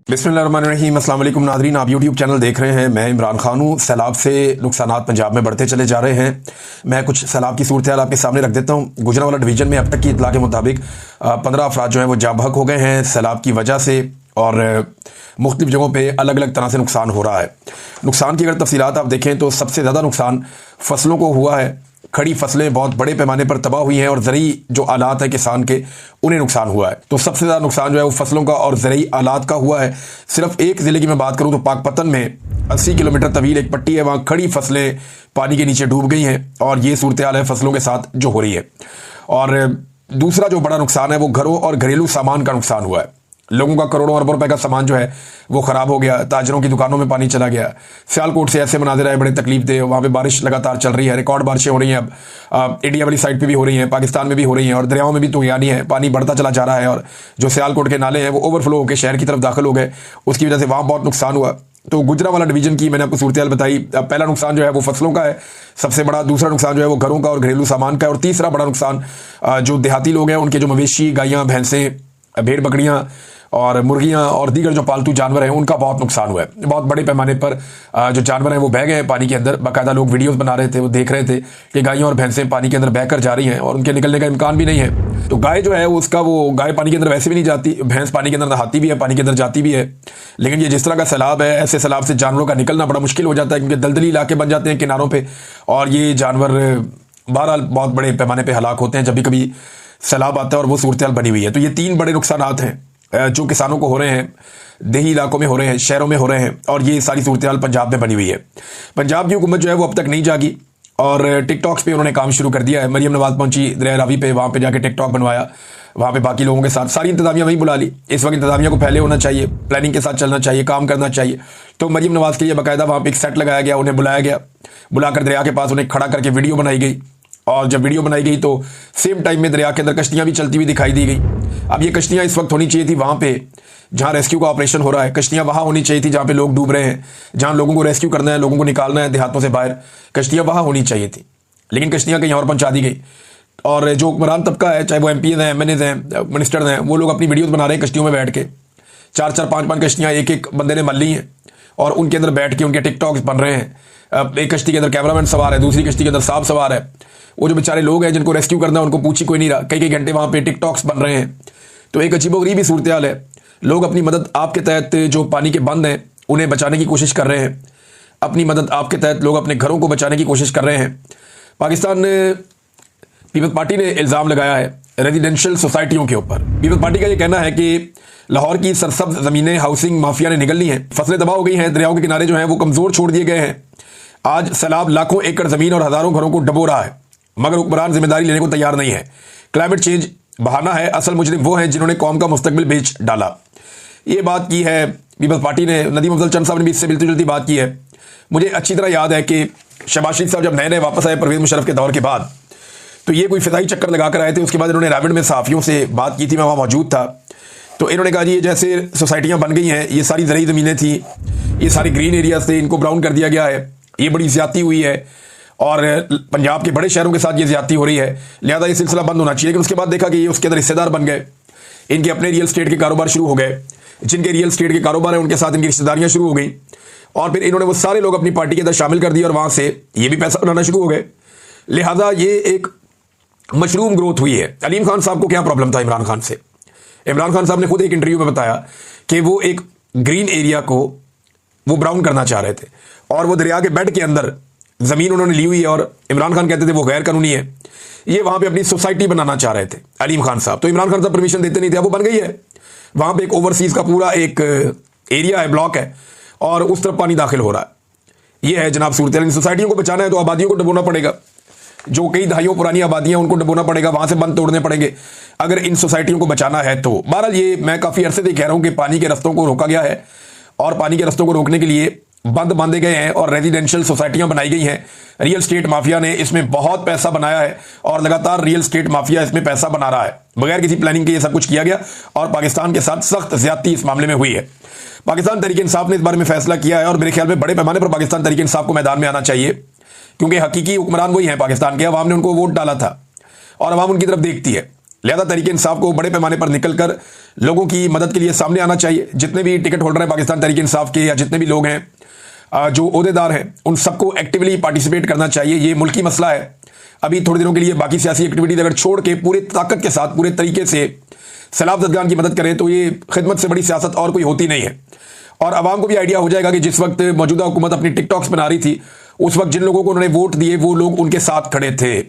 बिस्मिल्लाहिर्रहमानिर्रहीम। अस्सलाम वालेकुम नाज़रीन, आप यूट्यूब चैनल देख रहे हैं। मैं इमरान खान हूँ। सैलाब से नुकसानात पंजाब में बढ़ते चले जा रहे हैं। मैं कुछ सैलाब की सूरत हाल आपके सामने रख देता हूँ। गुजरांवाला डिवीज़न में अब तक की इत्तला के मुताबिक 15 अफराद जो हैं वो जाँ बहक हो गए हैं सैलाब की वजह से, और मुख्तलिफ जगहों पर अलग अलग तरह से नुकसान हो रहा है। नुकसान की अगर तफसीलात आप देखें तो सबसे ज़्यादा नुकसान फसलों को हुआ है। खड़ी फसलें बहुत बड़े पैमाने पर तबाह हुई हैं और ज़रूरी जो आलात है किसान के, उन्हें नुकसान हुआ है। तो सबसे ज़्यादा नुकसान जो है वो फसलों का और ज़रूरी आलात का हुआ है। सिर्फ एक ज़िले की मैं बात करूं तो पाकपतन में 80 किलोमीटर तवील एक पट्टी है, वहाँ खड़ी फसलें पानी के नीचे डूब गई हैं और ये सूरत हाल है फसलों के साथ जो हो रही है। और दूसरा जो बड़ा नुकसान है वो घरों और घरेलू सामान का नुकसान हुआ है। लोगों का करोड़ों अरबों रुपए का सामान जो है वो ख़राब हो गया। ताजरों की दुकानों में पानी चला गया। सियालकोट से ऐसे मनाज़िर आए बड़े तकलीफ दे। वहाँ पे बारिश लगातार चल रही है, रिकॉर्ड बारिशें हो रही हैं। अब इंडिया वाली साइड पे भी हो रही हैं, पाकिस्तान में भी हो रही हैं, और दरियाओं में भी तो यानी है पानी बढ़ता चला जा रहा है। और जो सियालकोट के नाले हैं वो ओवरफ्लो होकर शहर की तरफ दाखिल हो गए, उसकी वजह से वहाँ बहुत नुकसान हुआ। तो गुजरांवाला डिवीज़न की मैंने आपको सूरत हाल बताई। पहला नुकसान जो है वो फसलों का है सबसे बड़ा, दूसरा नुकसान जो है वो घरों का और घरेलू सामान का है, और तीसरा बड़ा नुकसान जो देहाती लोग हैं उनके जो मवेशी, गायें, भैंसें, भेड़ बकरियाँ और मुर्गियां और दीगर जो पालतू जानवर हैं उनका बहुत नुकसान हुआ है। बहुत बड़े पैमाने पर जो जानवर हैं वो बह गए पानी के अंदर। बाकायदा लोग वीडियोस बना रहे थे, वो देख रहे थे कि गायें और भैंसें पानी के अंदर बहकर जा रही हैं और उनके निकलने का इम्कान भी नहीं है। तो गाय जो है उसका वो गाय पानी के अंदर वैसे भी नहीं जाती, भैंस पानी के अंदर नहाती भी है, पानी के अंदर जाती भी है। लेकिन ये जिस तरह का सैलाब है, ऐसे सैलाब से जानवरों का निकलना बड़ा मुश्किल हो जाता है, क्योंकि दलदली इलाके बन जाते हैं किनारों पर, और ये जानवर बहरहाल बहुत बड़े पैमाने पर हलाक होते हैं जब भी कभी सैलाब आता है, और वो सूरत हाल बनी हुई है। तो ये तीन बड़े नुकसान हैं जो किसानों को हो रहे हैं, देही इलाकों में हो रहे हैं, शहरों में हो रहे हैं, और ये सारी सूरत हाल पंजाब में बनी हुई है। पंजाब की हुकूमत जो है वो अब तक नहीं जागी और टिकटॉक्स पे उन्होंने काम शुरू कर दिया है। मरियम नवाज पहुंची दरिया रावी पे, वहाँ पे जाके टिकटॉक बनवाया, वहाँ पे बाकी लोगों के साथ सारी इंतजामिया वहीं बुला ली। इस वक्त इंतजामिया को पहले होना चाहिए, प्लानिंग के साथ चलना चाहिए, काम करना चाहिए। तो मरियम नवाज के लिए बाकायदा वहाँ पे एक सेट लगाया गया, उन्हें बुलाया गया, बुलाकर दरिया के पास उन्हें खड़ा करके वीडियो बनाई गई, और जब वीडियो बनाई गई तो सेम टाइम में दरिया के अंदर कश्तियां भी चलती हुई दिखाई दी गई। अब ये कश्तियां इस वक्त होनी चाहिए थी वहाँ पे जहाँ रेस्क्यू का ऑपरेशन हो रहा है, कश्तियां वहाँ होनी चाहिए थी जहाँ पे लोग डूब रहे हैं, जहाँ लोगों को रेस्क्यू करना है, लोगों को निकालना है देहातों से बाहर, कश्तियां वहाँ होनी चाहिए थी। लेकिन कश्तियां कहीं और पहुँचा दी गई, और जो हुक्मरान तबका है, चाहे वो MP हैं, MNAs हैं, मिनिस्टर हैं, वो लोग अपनी वीडियोज़ बना रहे हैं कश्तियों में बैठ के। 4-4, 5-5 कश्तियाँ एक एक बंदे ने मल ली हैं और उनके अंदर बैठ के उनके टिकटॉक्स बन रहे हैं। एक कश्ती के अंदर कैमरामैन सवार है, दूसरी कश्ती के अंदर साहब सवार है। वो जो बेचारे लोग हैं जिनको रेस्क्यू करना है उनको पूछ ही कोई नहीं रहा, कई कई घंटे वहाँ पे टिकटॉक्स बन रहे हैं। तो एक अजीबोगरीब सूरत हाल है। लोग अपनी मदद आपके तहत जो पानी के बंद हैं उन्हें बचाने की कोशिश कर रहे हैं, अपनी मदद आपके तहत लोग अपने घरों को बचाने की कोशिश कर रहे हैं। पाकिस्तान पीपल्स पार्टी ने इल्ज़ाम लगाया है रेजिडेंशियल सोसाइटियों के ऊपर। पीपल्स पार्टी का ये कहना है कि लाहौर की सरसब्ज ज़मीनें हाउसिंग माफिया ने निगल ली हैं, फसलें तबाह हो गई हैं, दरियाओं के किनारे जो हैं वो कमज़ोर छोड़ दिए गए हैं। आज सैलाब लाखों एकड़ ज़मीन और हज़ारों घरों को डबो रहा है, मगर हुक्मरान जिम्मेदारी लेने को तैयार नहीं है। क्लाइमेट चेंज बहाना है, असल मुजरिम वो हैं जिन्होंने कौम का मुस्तकबिल बेच डाला। ये बात की है पीपल्स पार्टी ने। नदीम अफजल चंद साहब ने भी इससे मिलती जुलती बात की है। मुझे अच्छी तरह याद है कि शहबाज शरीफ साहब जब नए नए वापस आए परवेज़ मुशर्रफ के दौर के बाद, तो ये कोई फिजाई चक्कर लगा कर आए थे। उसके बाद इन्होंने रावण में सहाफ़ियों से बात की थी, मैं वहाँ मौजूद था। तो इन्होंने कहा जी ये जैसे सोसाइटियाँ बन गई हैं, ये सारी ज़रूरी ज़मीनें थी, ये सारी ग्रीन एरियाज थे, इनको ब्राउन कर दिया गया है, ये बड़ी ज़्यादती हुई है और पंजाब के बड़े शहरों के साथ ये ज़्यादती हो रही है, लिहाजा ये सिलसिला बंद होना चाहिए। लेकिन उसके बाद देखा कि ये उसके अंदर हिस्सेदार बन गए, इनके अपने रियल स्टेट के कारोबार शुरू हो गए, जिनके रियल स्टेट के कारोबार हैं उनके साथ इनकी रिश्तेदारियाँ शुरू हो गई, और फिर इन्होंने वो सारे लोग अपनी पार्टी के अंदर शामिल कर दिए और वहाँ से ये भी पैसा बनाना शुरू हो गए। लिहाजा ये एक मशरूम ग्रोथ हुई है। अलीम खान साहब को क्या प्रॉब्लम था इमरान खान से? इमरान खान साहब ने खुद एक इंटरव्यू में बताया कि वो एक ग्रीन एरिया को वो ब्राउन करना चाह रहे थे, और वो दरिया के बेड के अंदर ज़मीन उन्होंने ली हुई है, और इमरान खान कहते थे वो गैर कानूनी है। ये वहाँ पे अपनी सोसाइटी बनाना चाह रहे थे अलीम खान साहब, तो इमरान खान साहब परमिशन देते नहीं थे, वो बन गई है। वहाँ पे एक ओवरसीज़ का पूरा एक एरिया है, ब्लॉक है, और उस तरफ पानी दाखिल हो रहा है। ये है जनाब सूरत हाल। सोसाइटियों को बचाना है तो आबादियों को डुबोना पड़ेगा, जो कई दहाइयों पुरानी आबादियां उनको डुबोना पड़ेगा, वहां से बंद तोड़ने पड़ेंगे अगर इन सोसाइटियों को बचाना है तो। बहरहाल ये मैं काफ़ी अरसे से कह रहा हूँ कि पानी के रस्तों को रोका गया है, और पानी के रस्तों को रोकने के लिए बंद बांधे गए हैं और रेजिडेंशियल सोसाइटियां बनाई गई हैं। रियल स्टेट माफिया ने इसमें बहुत पैसा बनाया है, और लगातार रियल स्टेट माफिया इसमें पैसा बना रहा है। बगैर किसी प्लानिंग के ये सब कुछ किया गया, और पाकिस्तान के साथ सख्त ज्यादती इस मामले में हुई है। पाकिस्तान तहरीक इंसाफ ने इस बारे में फैसला किया है, और मेरे ख्याल में बड़े पैमाने पर पाकिस्तान तहरीक इंसाफ को मैदान में आना चाहिए, क्योंकि हकीकी हुक्मरान वही हैं पाकिस्तान के। अवाम ने उनको वोट डाला था और अवाम उनकी तरफ देखती है। लिहाजा तहरीक इंसाफ को बड़े पैमाने पर निकलकर लोगों की मदद के लिए सामने आना चाहिए। जितने भी टिकट होल्डर हैं पाकिस्तान तहरीक इंसाफ के, या जितने भी लोग हैं जो ओहदेदार हैं, उन सबको एक्टिवली पार्टिसिपेट करना चाहिए। ये मुल्की मसला है। अभी थोड़े दिनों के लिए बाकी सियासी एक्टिविटीज अगर छोड़ के पूरे ताकत के साथ, पूरे तरीके से सैलाब ज़दगान की मदद करें तो ये खिदमत से बड़ी सियासत और कोई होती नहीं है। और आवाम को भी आइडिया हो जाएगा कि जिस वक्त मौजूदा हुकूमत अपनी टिकटॉक्स बना रही थी, उस वक्त जिन लोगों को उन्होंने वोट दिए वो लोग उनके साथ खड़े थे।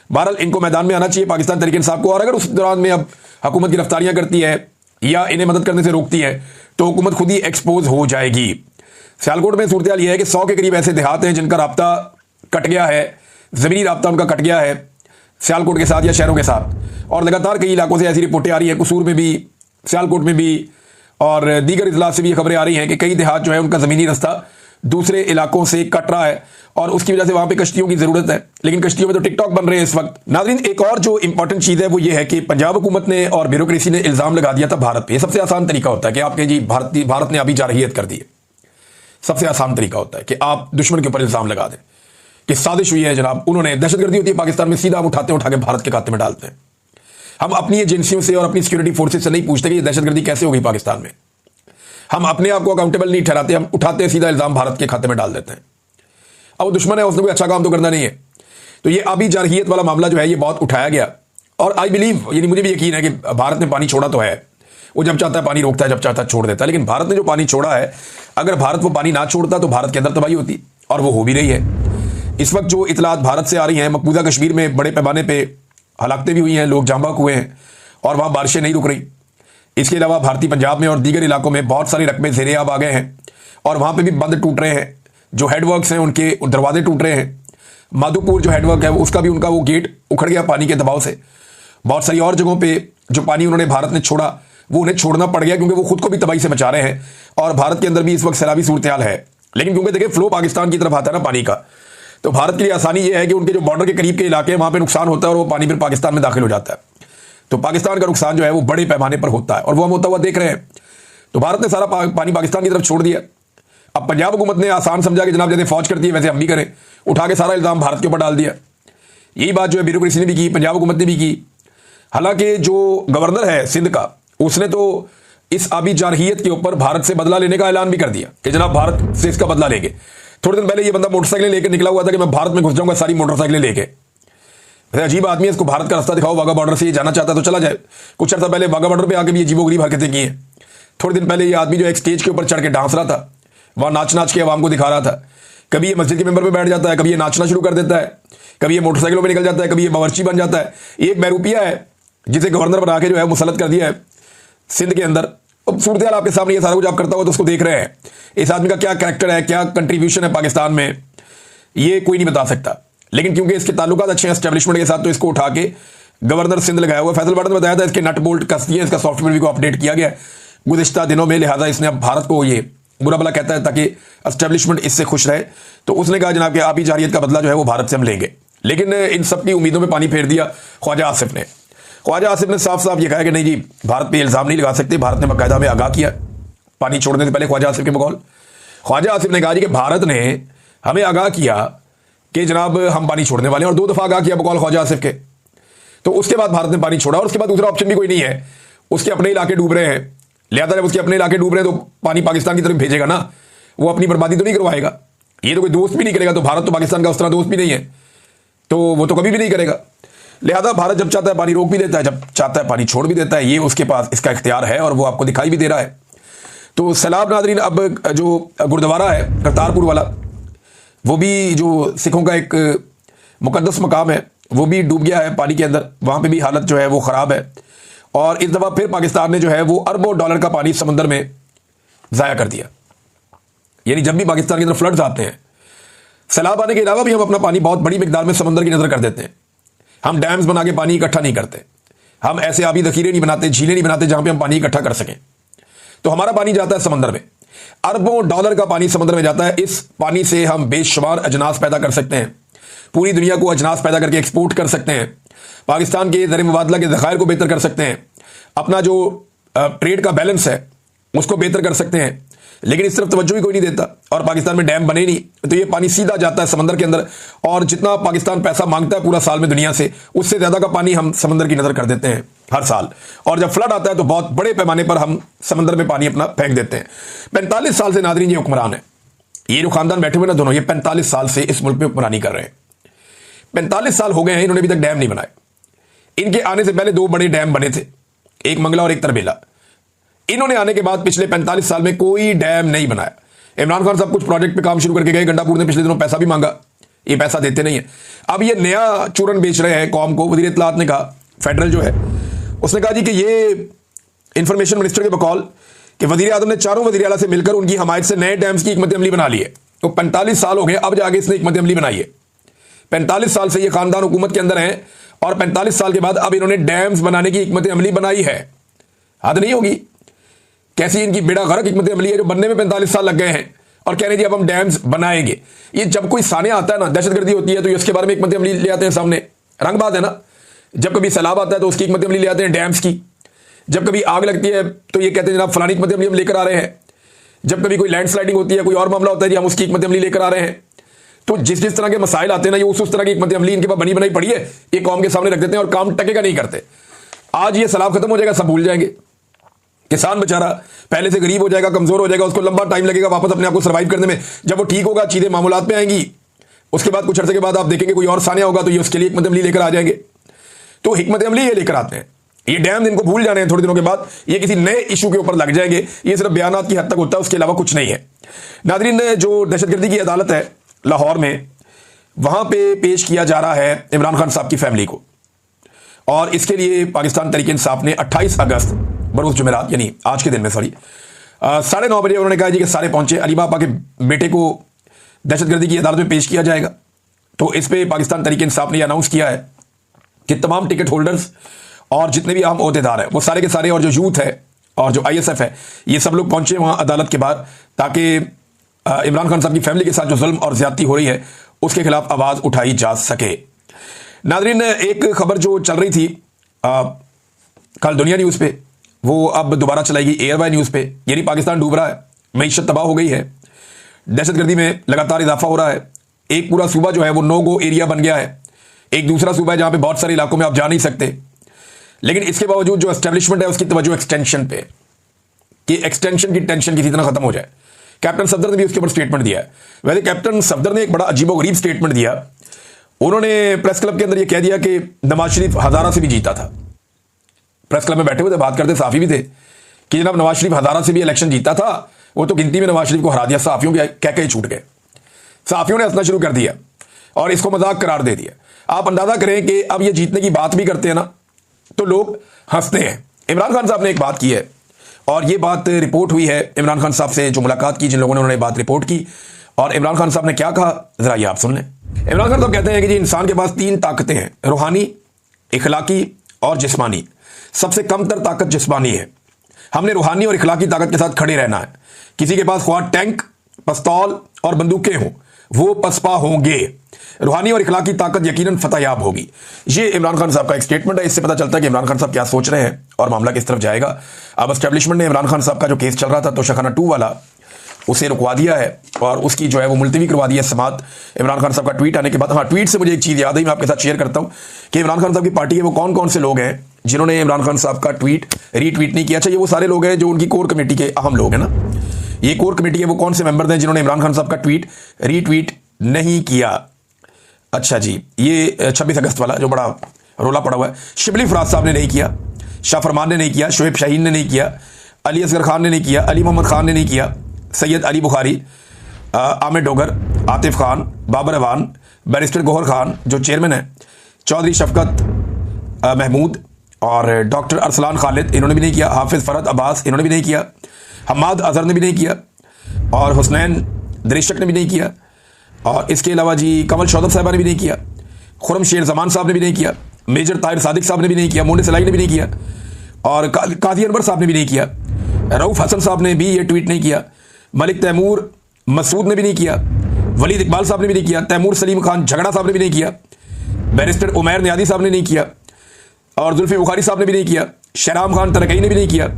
बहरहाल इनको मैदान में आना चाहिए पाकिस्तान तहरीक इंसाफ को। और अगर उस दौरान में अब हुकूमत गिरफ्तारियां करती है या इन्हें मदद करने से रोकती है तो हुकूमत खुद ही एक्सपोज हो जाएगी। सियालकोट में सूरत हाल यह है कि 100 के करीब ऐसे देहात हैं जिनका राब्ता कट गया है, ज़मीनी राब्ता उनका कट गया है सियालकोट के साथ या शहरों के साथ। और लगातार कई इलाकों से ऐसी रिपोर्टें आ रही हैं, कसूर में भी, सियालकोट में भी और दीगर इजलास से भी ये खबरें आ रही हैं कि कई देहात जो है उनका ज़मीनी रास्ता दूसरे इलाकों से कट रहा है और उसकी वजह से वहां पे कश्तियों की जरूरत है। लेकिन कश्तियों में तो टिकटॉक बन रहे हैं इस वक्त। नाज़रीन, एक और जो इंपॉर्टेंट चीज है वो ये है कि पंजाब हुकूमत ने और ब्यूरोक्रेसी ने इल्जाम लगा दिया था भारत पे। ये सबसे आसान तरीका होता है कि आपके जी भारत ने अभी जारहियत कर दी है। सबसे आसान तरीका होता है कि आप दुश्मन के ऊपर इल्जाम लगा दें कि साजिश हुई है जनाब, उन्होंने दहशतगर्दी होती है पाकिस्तान में, सीधा हम उठा के भारत के खाते में डालते हैं। हम अपनी एजेंसियों से और अपनी सिक्योरिटी फोर्सेज से नहीं पूछते कि ये दहशतगर्दी कैसे हो गई पाकिस्तान में। हम अपने आप को अकाउंटेबल नहीं ठहराते, हम उठाते हैं सीधा इल्जाम भारत के खाते में डाल देते हैं। अब वो दुश्मन है, उसने कोई अच्छा काम तो करना नहीं है। तो ये अभी जारहियत वाला मामला जो है ये बहुत उठाया गया और आई बिलीव, यानी मुझे भी यकीन है कि भारत ने पानी छोड़ा तो है। वो जब चाहता है पानी रोकता है, जब चाहता है छोड़ देता है। लेकिन भारत ने जो पानी छोड़ा है, अगर भारत वो पानी ना छोड़ता तो भारत के अंदर तबाही होती, और वो हो भी रही है। इस वक्त जो इतलात भारत से आ रही हैं, मकबूजा कश्मीर में बड़े पैमाने पर हलाकतें भी हुई हैं, लोग जाँ बहक हुए हैं और वहाँ बारिशें नहीं रुक रही। इसके अलावा भारतीय पंजाब में और दीगर इलाकों में बहुत सारे रकबे ज़ेरे-आब आ गए हैं और वहाँ पे भी बंद टूट रहे हैं। जो हेडवर्क्स हैं उनके दरवाजे टूट रहे हैं। माधोपुर जो हेडवर्क है उसका भी उनका वो गेट उखड़ गया पानी के दबाव से। बहुत सारी और जगहों पे जो पानी उन्होंने भारत ने छोड़ा वो उन्हें छोड़ना पड़ गया क्योंकि वो खुद को भी तबाही से बचा रहे हैं और भारत के अंदर भी इस वक्त सैलाबी सूरत हाल है। लेकिन क्योंकि देखिए फ्लो पाकिस्तान की तरफ आता है ना पानी का, तो भारत के लिए आसानी ये है कि उनके जो बॉर्डर के करीब के इलाके हैं वहाँ पर नुकसान होता है और वो पानी फिर पाकिस्तान में दाखिल हो जाता है। तो पाकिस्तान का नुकसान जो है वो बड़े पैमाने पर होता है और वो हम होता हुआ देख रहे हैं। तो भारत ने सारा पानी पाकिस्तान की तरफ छोड़ दिया। अब पंजाब हुकूमत ने आसान समझा कि जनाब जैसे फौज करती है वैसे हम भी करें, उठा के सारा इल्जाम भारत के ऊपर डाल दिया। यही बात जो है ब्यूरोक्रेसी ने भी की, पंजाब हुकूमत ने भी की। हालांकि जो गवर्नर है सिंध का, उसने तो इस आबी जारहियत के ऊपर भारत से बदला लेने का ऐलान भी कर दिया कि जनाब भारत से इसका बदला लेंगे। थोड़े दिन पहले ये बंदा मोटरसाइकिलें लेकर निकला हुआ था कि मैं भारत में घुस जाऊंगा सारी मोटरसाइकिलें लेके। अजीब आदमी है, इसको भारत का रास्ता दिखाओ, वाघा बॉर्डर से ये जाना चाहता तो चला जाए। कुछ अर्सा पहले वाघा बॉर्डर पे आके भी अजीबोगरीब हरकतें की हैं। थोड़े दिन पहले ये आदमी जो एक स्टेज के ऊपर चढ़ के डांस रहा था, वहां नाच के अवाम को दिखा रहा था। कभी ये मस्जिद के मेंबर पे बैठ जाता है, कभी ये नाचना शुरू कर देता है, कभी ये मोटरसाइकिलों में निकल जाता है, कभी ये बावर्ची बन जाता है। एक बहरूपिया है जिसे गवर्नर बना के जो है मुसलत कर दिया है सिंध के अंदर। अब सूरत हाल आपके सामने, ये सारा कुछ आप करता हुआ तो उसको देख रहे हैं। इस आदमी का क्या कैरेक्टर है, क्या कंट्रीब्यूशन है पाकिस्तान में, ये कोई नहीं बता सकता। लेकिन क्योंकि इसके ताल्लुकात अच्छे हैं एस्टेब्लिशमेंट के साथ, तो इसको उठा के गवर्नर सिंध लगाया हुआ। फैसल बाडन ने बताया था इसके नट बोल्ट कस दिए, इसका सॉफ्टवेयर भी को अपडेट किया गया गुज़िश्ता दिनों में। लिहाजा इसने अब भारत को ये बुरा भला कहता है ताकि एस्टेब्लिशमेंट इससे खुश रहे। तो उसने कहा जनाब कि आबी जारहियत का बदला जो है वो भारत से हम लेंगे। लेकिन इन सब की उम्मीदों में पानी फेर दिया ख्वाजा आसिफ ने। ख्वाजा आसिफ ने साफ साफ ये कहा कि नहीं जी, भारत पे इल्ज़ाम नहीं लगा सकते। भारत ने बाकायदा में आगाह किया पानी छोड़ने से पहले ख्वाजा आसिफ के बकौल। ख्वाजा आसिफ ने कहा जी कि भारत ने हमें आगाह किया कि जनाब हम पानी छोड़ने वाले हैं, और 2 दफा आगाह किया बकौल ख्वाजा आसिफ के। तो उसके बाद भारत ने पानी छोड़ा और उसके बाद दूसरा ऑप्शन भी कोई नहीं है। उसके अपने इलाके डूब रहे हैं, लिहाजा जब उसके अपने इलाके डूब रहे हैं तो पानी पाकिस्तान की तरफ भेजेगा ना, वो अपनी बर्बादी तो नहीं करवाएगा। ये तो कोई दोस्त भी नहीं करेगा। तो भारत तो पाकिस्तान का उस तरह दोस्त भी नहीं है, तो वो तो कभी भी नहीं करेगा। लिहाजा भारत जब चाहता है पानी रोक भी देता है, जब चाहता है पानी छोड़ भी देता है। ये उसके पास इसका इख्तियार है और वो आपको दिखाई भी दे रहा है। तो सैलाब नादरीन, अब जो गुरुद्वारा है करतारपुर वाला, वो भी जो सिखों का एक मुकद्दस मकाम है, वो भी डूब गया है पानी के अंदर। वहाँ पे भी हालत जो है वो ख़राब है और इस दफ़ा फिर पाकिस्तान ने जो है वो अरबों डॉलर का पानी समंदर में ज़ाया कर दिया। यानी जब भी पाकिस्तान की तरफ फ्लड्स आते हैं, सैलाब आने के अलावा भी हम अपना पानी बहुत बड़ी मिकदार में समंदर की नज़र कर देते हैं। हम डैम्स बना के पानी इकट्ठा नहीं करते, हम ऐसे आबी ज़ख़ीरे नहीं बनाते, झीलें नहीं बनाते जहाँ पर हम पानी इकट्ठा कर सकें। तो हमारा पानी जाता है समंदर में, अरबों डॉलर का पानी समंदर में जाता है। इस पानी से हम बेशुमार अजनास पैदा कर सकते हैं, पूरी दुनिया को अजनास पैदा करके एक्सपोर्ट कर सकते हैं, पाकिस्तान के ज़र मुबादला के ज़खायर को बेहतर कर सकते हैं, अपना जो ट्रेड का बैलेंस है उसको बेहतर कर सकते हैं। लेकिन इस तरफ तवज्जो ही कोई नहीं देता और पाकिस्तान में डैम बने नहीं, तो ये पानी सीधा जाता है समंदर के अंदर और जितना पाकिस्तान पैसा मांगता है पूरा साल में दुनिया से, उससे ज़्यादा का पानी हम समंदर की नज़र कर देते हैं। हर साल, और जब फ्लड आता है तो बहुत बड़े पैमाने पर हम समंदर में पानी अपना फेंक देते हैं। 45 साल से नादरीन ये हुक्मरान है, ये जो खानदान बैठे हुए ना दोनों, ये 45 साल से इस मुल्क में हुक्मरानी कर रहे हैं। 45 साल हो गए हैं, इन्होंने अभी तक डैम नहीं बनाए। इनके आने से पहले 2 बड़े डैम बने थे, एक मंगला और एक तरबेला। इन्होंने आने के बाद पिछले 45 साल में कोई डैम नहीं बनाया। इमरान खान साहब कुछ प्रोजेक्ट पे काम शुरू करके गए, गंडापुर ने पिछले दिनों पैसा भी मांगा, ये पैसा देते नहीं है। अब ये नया चूरन बेच रहे हैं कौम को। वज़ीर इत्तलात ने कहा, फेडरल जो है उसने कहा जी कि ये इंफॉर्मेशन मिनिस्टर के बकौल कि वज़ीर आज़म ने चारों वज़ीर आला से मिलकर उनकी हमायत से नए डैम्स की हिकमत अमली बना ली है। तो 45 साल हो गए, अब जाके इसने हिकमत अमली बनाई है। 45 साल से ये खानदान हुकूमत के अंदर है और 45 साल के बाद अब इन्होंने डैम्स बनाने की हिकमत अमली बनाई है। हद नहीं होगी? कैसी इनकी बेड़ा गर्क हिकमत अमली है जो बनने में 45 साल लग गए हैं और कह रहे हैं जी अब हम डैम्स बनाएंगे। ये जब कोई साने आता है ना, दहशतगर्दी होती है, तो इसके बारे में हिकमत अमली ले आते हैं सामने। रंगबाज है ना, जब कभी सैलाब आता है तो उसकी हिकमत अमली ले आते हैं डैम्स की। जब कभी आग लगती है तो ये कहते हैं जनाब फलानी हिकमत अमली हम लेकर आ रहे हैं। जब कभी कोई लैंडस्लाइडिंग होती है, कोई और मामला होता है जी हम उसकी हिकमत अमली लेकर आ रहे हैं। तो जिस जिस तरह के मसाइल आते हैं ना, ये उस तरह की हिकमत अमली इनके पास बनी बनाई पड़ी है, ये कौम के सामने रख देते हैं और काम टकेगा नहीं करते। आज ये सैलाब खत्म हो जाएगा, सब भूल जाएंगे। किसान बेचारा पहले से गरीब हो जाएगा, कमजोर हो जाएगा, उसको लंबा टाइम लगेगा वापस अपने आप को सर्वाइव करने में। जब वो ठीक होगा, चीजें मामूलात में आएंगी, उसके बाद कुछ अर्से के बाद आप देखेंगे कोई और सानिया होगा तो ये उसके लिए हिकमत अमली लेकर आ जाएंगे। तो हिकमत अमली ये लेकर आते हैं। ये डैम इनको भूल जाने हैं, थोड़े दिनों के बाद ये किसी नए इशू के ऊपर लग जाएंगे। ये सिर्फ बयानात की हद तक होता है, उसके अलावा कुछ नहीं है। नादरीन, जो दहशतगर्दी की अदालत है लाहौर में, वहां पे पेश किया जा रहा है इमरान खान साहब की फैमिली को, और इसके लिए पाकिस्तान तहरीक इंसाफ ने 28 अगस्त बरोज जुमेरात यानी आज के दिन में 9:30 बजे उन्होंने कहा जी कि सारे पहुंचे, अली बापा के बेटे को दहशतगर्दी की अदालत में पेश किया जाएगा। तो इस पे पाकिस्तान तहरीक इंसाफ ने अनाउंस किया है कि तमाम टिकट होल्डर्स और जितने भी अहम ओहदेदार हैं वो सारे के सारे, और जो यूथ है और जो ISF है, ये सब लोग पहुंचे वहां अदालत के बाद, ताकि इमरान खान साहब की फैमिली के साथ जो जुल्म और ज्यादती हो रही है उसके खिलाफ आवाज उठाई जा सके। नादरीन, एक खबर जो चल रही थी कल दुनिया न्यूज पे, वो अब दोबारा चलाएगी एयरवाई न्यूज पे। यानी पाकिस्तान डूब रहा है, मईशत तबाह हो गई है, दहशतगर्दी में लगातार इजाफा हो रहा है। एक पूरा सूबा जो है वो नो गो एरिया बन गया है। एक दूसरा सूबा है जहां पे बहुत सारे इलाकों में आप जा नहीं सकते। लेकिन इसके बावजूद जो एस्टेब्लिशमेंट है उसकी तवज्जो एक्सटेंशन पे, कि एक्सटेंशन की टेंशन किसी तरह खत्म हो जाए। कैप्टन सफदर ने भी उसके ऊपर स्टेटमेंट दिया है। वैसे कैप्टन सफदर ने एक बड़ा अजीबोगरीब स्टेटमेंट दिया। उन्होंने प्रेस क्लब के अंदर यह कह दिया कि नवाज शरीफ हजारा से भी जीता था। प्रेस क्लब में बैठे हुए थे, बात करते, साफी भी थे कि जनाब नवाज शरीफ हजारा से भी इलेक्शन जीता था, वो तो गिनती में नवाज शरीफ को हरा दिया। साफियों के कह के छूट गए, साफियों ने हंसना शुरू कर दिया और इसको मजाक करार दे दिया। आप अंदाजा करें कि अब ये जीतने की बात भी करते हैं ना तो लोग हंसते हैं। इमरान खान साहब ने एक बात की है और ये बात रिपोर्ट हुई है इमरान खान साहब से जो मुलाकात की, जिन लोगों ने उन्होंने बात रिपोर्ट की, और इमरान खान साहब ने क्या कहा जरा ये आप सुन लें। इमरान खान साहब कहते हैं कि जी इंसान के पास 3 ताकतें हैं, रूहानी, इखलाकी और जिस्मानी। सबसे कम तर ताकत जिस्मानी है। हमने रूहानी और इखलाकी ताकत के साथ खड़े रहना है। किसी के पास ख्वाह टैंक, पिस्तौल और बंदूकें हों, वो पसपा होंगे। रूहानी और इखलाकी ताकत यकीनन फतहयाब होगी। ये इमरान खान साहब का एक स्टेटमेंट है। इससे पता चलता है कि इमरान खान साहब क्या सोच रहे हैं और मामला किस तरफ जाएगा। अब एस्टेब्लिशमेंट ने इमरान खान साहब का जो केस चल रहा था तोशाखाना 2 वाला, उसे रुकवा दिया है और उसकी जो है वो मुलतवी करवा दी है समात। इमरान खान साहब का ट्वीट आने के बाद, हाँ, ट्वीट से मुझे एक चीज़ याद है, मैं आपके साथ शेयर करता हूँ कि इमरान खान साहब की पार्टी के वो कौन कौन से लोग हैं जिन्होंने इमरान खान साहब का ट्वीट रीट्वीट नहीं किया। अच्छा, ये वो सारे लोग हैं जो उनकी कोर कमेटी के अहम लोग हैं ना। ये कोर कमेटी के वो कौन से मेंबर हैं जिन्होंने इमरान खान साहब का ट्वीट रीट्वीट नहीं किया। अच्छा जी, ये 26 अगस्त वाला जो बड़ा रोला पड़ा हुआ है, शिबली फराज साहब ने नहीं किया, शाह फरमान ने नहीं किया, शोएब शाहीन ने नहीं किया, अली असगर खान ने नहीं किया, अली मोहम्मद खान ने नहीं किया, सैयद अली बुखारी, आमिर डोगर, आतिफ खान, बाबर अवान, बैरिस्टर गौहर खान जो चेयरमैन है, चौधरी शफकत महमूद और डॉक्टर अरसलान खालिद, इन्होंने भी नहीं किया, हाफिज फरद अब्बास, इन्होंने भी नहीं किया, हमाद अजहर ने भी नहीं किया, और हुसनैन दरिशक ने भी नहीं किया, और इसके अलावा जी कमल शौदब साहबा ने भी नहीं किया, खुरम शेर जमान साहब ने भी नहीं किया, मेजर ताहिर सादिक साहब ने भी नहीं किया, मोने सलाई ने भी नहीं किया, और काजी अनवर साहब ने भी नहीं किया, रऊफ हसन साहब ने भी ये ट्वीट नहीं किया, मलिक तैमूर मसूद ने भी नहीं किया, वलीद इकबाल साहब ने भी नहीं किया, तैमूर सलीम खान झगड़ा साहब ने भी नहीं किया, बैरिस्टर उमैर नियादी साहब ने नहीं किया, और जुल्फी बुखारी साहब ने भी नहीं किया, शहराम खान तरकई ने भी नहीं किया,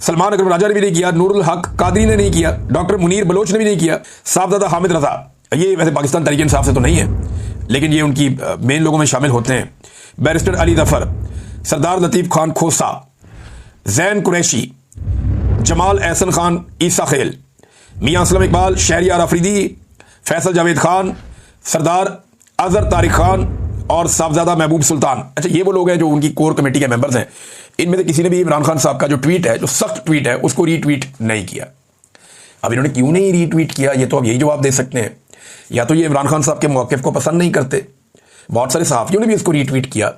सलमान अकरम राजा ने भी नहीं किया, नूरुल हक कादरी ने नहीं किया, डॉक्टर मुनीर बलोच ने भी नहीं किया, साहबजादा हामिद रजा, ये वैसे पाकिस्तान तहरीक इंसाफ से तो नहीं है लेकिन ये उनकी मेन लोगों में शामिल होते हैं, बैरिस्टर अली जफर, सरदार लतीफ़ खान खोसा, जैन कुरैशी, जमाल एहसन खान ईसा खेल, मियां असलम इकबाल, शहरियार अफरीदी, फैसल जावेद खान, सरदार अजहर तारिक खान और साहबजादा महबूब सुल्तान। अच्छा, ये वो लोग हैं जो उनकी कोर कमेटी के मेंबर्स हैं। इनमें से किसी ने भी इमरान खान साहब का जो ट्वीट है, जो सख्त ट्वीट है, उसको रीट्वीट नहीं किया। अब इन्होंने क्यों नहीं रीट्वीट किया, ये तो अब यही जवाब दे सकते हैं। या तो ये इमरान खान साहब के मौक़िफ़ को पसंद नहीं करते। बहुत सारे सहाफ़ियों ने भी इसको रीट्वीट किया,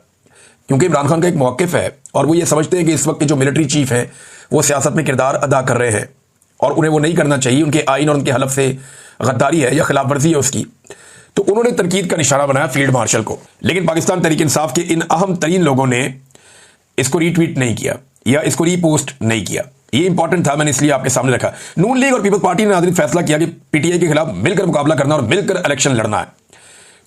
क्योंकि इमरान खान का एक मौक़िफ़ है और वो ये समझते हैं कि इस वक्त के जो मिलिट्री चीफ हैं वो सियासत में किरदार अदा कर रहे हैं और उन्हें वो नहीं करना चाहिए। उनके आइन और उनके हलफ से गद्दारी है या खिलाफ वर्जी है उसकी। तो उन्होंने तनकीद का निशाना बनाया फील्ड मार्शल को। लेकिन पाकिस्तान तहरीक इंसाफ के इन अहम तरीन लोगों ने इसको रीट्वीट नहीं किया या इसको रीपोस्ट नहीं किया। ये इंपॉर्टेंट था, मैंने इसलिए आपके सामने रखा। नून लीग और पीपल्स पार्टी ने नाज़रीन फैसला किया कि पीटीआई के खिलाफ मिलकर मुकाबला करना और मिलकर इलेक्शन लड़ना है।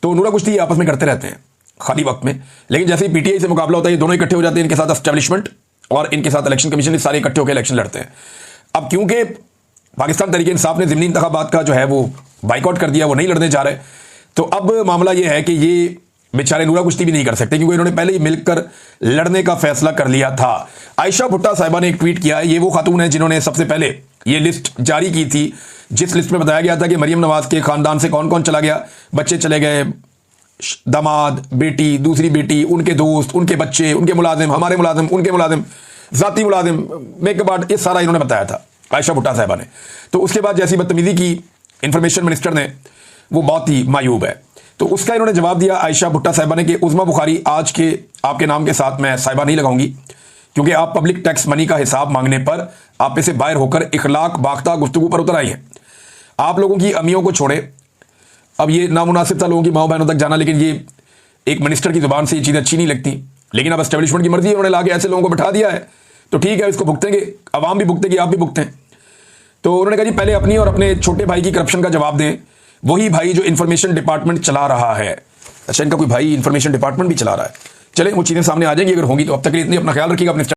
तो नूरा कुश्ती आपस में करते रहते हैं खाली वक्त में, लेकिन जैसे ही पीटीआई से मुकाबला होता है ये दोनों इकट्ठे हो जाते हैं। इनके साथ एस्टेब्लिशमेंट और इनके साथ इलेक्शन कमीशन सारे इकट्ठे होकर इलेक्शन लड़ते हैं। अब क्योंकि पाकिस्तान तहरीक इंसाफ ने ज़िमनी इंतखाबात का जो है वो बाइकआउट कर दिया, वो नहीं लड़ने जा रहे, तो अब मामला ये है कि ये बेचारे नूरा कुश्ती भी नहीं कर सकते, क्योंकि इन्होंने पहले ही मिलकर लड़ने का फैसला कर लिया था। आयशा भुट्टा साहिबा ने एक ट्वीट किया है। ये वो खातून है जिन्होंने सबसे पहले ये लिस्ट जारी की थी, जिस लिस्ट में बताया गया था कि मरियम नवाज के खानदान से कौन कौन चला गया, बच्चे चले गए, दामाद, बेटी, दूसरी बेटी, उनके दोस्त, उनके बच्चे, उनके मुलाजिम, हमारे मुलाजिम, उनके मुलाजिम, जाती मुलाजिम, मेकअप आर्ट, ये सारा इन्होंने बताया था आयशा भुट्टा साहिबा ने। तो उसके बाद जैसी बदतमीजी की इंफॉर्मेशन मिनिस्टर ने, वो बहुत ही मायूब है। तो उसका इन्होंने जवाब दिया आयशा भुट्टा साहिबा ने कि उज़मा बुखारी, आज के आपके नाम के साथ मैं साहिबा नहीं लगाऊंगी, क्योंकि आप पब्लिक टैक्स मनी का हिसाब मांगने पर आप में से बाहर होकर इखलाक बाख्ता गुफ्तगू पर उतर आई हैं। आप लोगों की अमियों को छोड़े, अब ये नामुनासिब था लोगों की माओ बहनों तक जाना, लेकिन ये एक मिनिस्टर की जुबान से ये चीज़ें अच्छी नहीं लगती। लेकिन अब एस्टेब्लिशमेंट की मर्जी है, उन्होंने लाके ऐसे लोगों को बैठा दिया है, तो ठीक है, इसको भुगतेंगे, अवाम भी भुगतेगी, आप भी भुगतें। तो उन्होंने कहा जी पहले अपनी और अपने छोटे भाई की करप्शन का जवाब दें, वही भाई जो इंफॉर्मेशन डिपार्टमेंट चला रहा है। अच्छा, इनका कोई भाई इंफॉर्मेशन डिपार्टमेंट भी चला रहा है। चले वो चीज़ें सामने आ जाएंगी अगर होंगी तो। अब तक के लिए इतनी, अपना ख्याल रखिएगा, अपने